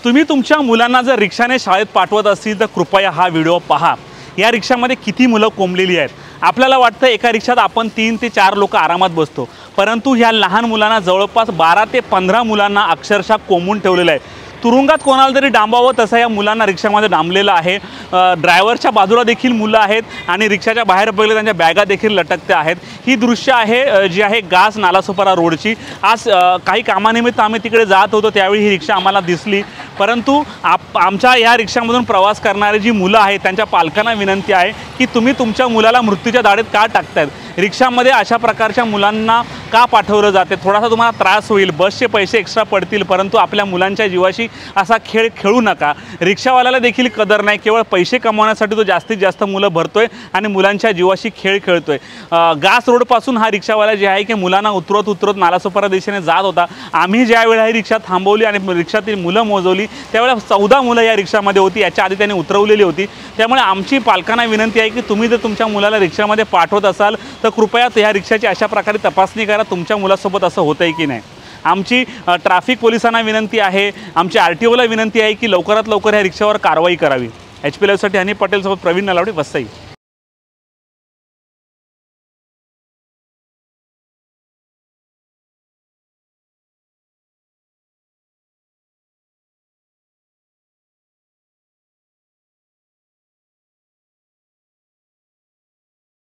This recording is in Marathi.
तुम्ही तुमच्या मुलांना जर रिक्षाने शाळेत पाठवत असतील तर कृपया हा व्हिडिओ पहा। या रिक्षामध्ये किती मुलं कोंबलेली आहेत। आपल्याला वाटतं एका रिक्षात आपण 3 ते 4 लोक आरामात बसतो, परंतु ह्या लहान मुलांना जवळपास 12 ते 15 मुलांना अक्षरशः कोंबून ठेवलेलं आहे। तुरुंगात कोणाला तरी डांबावं तसं या मुलांना रिक्षामध्ये डांबलेलं आहे। ड्रायव्हरच्या बाजूला देखील मुलं आहेत आणि रिक्षाच्या बाहेर पडले त्यांच्या बॅगा देखील लटकत्या आहेत। ही दृश्य आहे जी आहे गास नालासोपारा रोडची। आज काही कामानिमित्त आम्ही तिकडे जात होतो, त्यावेळी ही रिक्षा आम्हाला दिसली, परंतु आमच्या या रिक्षामधून प्रवास करणारी जी मुलं आहेत त्यांच्या पालकांना विनंती आहे की तुम्ही तुमच्या मुलाला मृत्यूच्या दाढेत का टाकतायत? रिक्षामध्ये अशा प्रकारच्या मुलांना का पाठवलं जाते? थोडासा तुम्हाला त्रास होईल, बसचे पैसे एक्स्ट्रा पडतील, परंतु आपल्या मुलांच्या जीवाशी असा खेळ खेळू नका। रिक्षावाल्याला देखील कदर नाही, केवळ पैसे कमवण्यासाठी तो जास्तीत जास्त मुलं भरतोय आणि मुलांच्या जीवाशी खेळ खेळतोय। गास रोडपासून हा रिक्षावाला जे आहे की मुलांना उतरवत नालासोपारा दिशेने जात होता। आम्ही ज्या वेळेला ही रिक्षा थांबवली आणि रिक्षातील मुलं मोजवली त्यावेळेला 14 मुलं या रिक्षामध्ये होती, याच्या आधी त्यांनी उतरवलेली होती। त्यामुळे आमची पालकांना विनंती आहे की तुम्ही जर तुमच्या मुलाला रिक्षामध्ये पाठवत असाल तर कृपया या रिक्षाची अशा प्रकारे तपासणी करा, तुमच्या मुलासोबत असं होतंय की नाही। आमची ट्रॅफिक पोलिसांना विनंती आहे, आमची RTOला विनंती आहे की लवकरात लवकर या रिक्षावर कारवाई करावी। HP लाईव्हसाठी हनी पटेल सोबत प्रवीण नलावडे, वसई।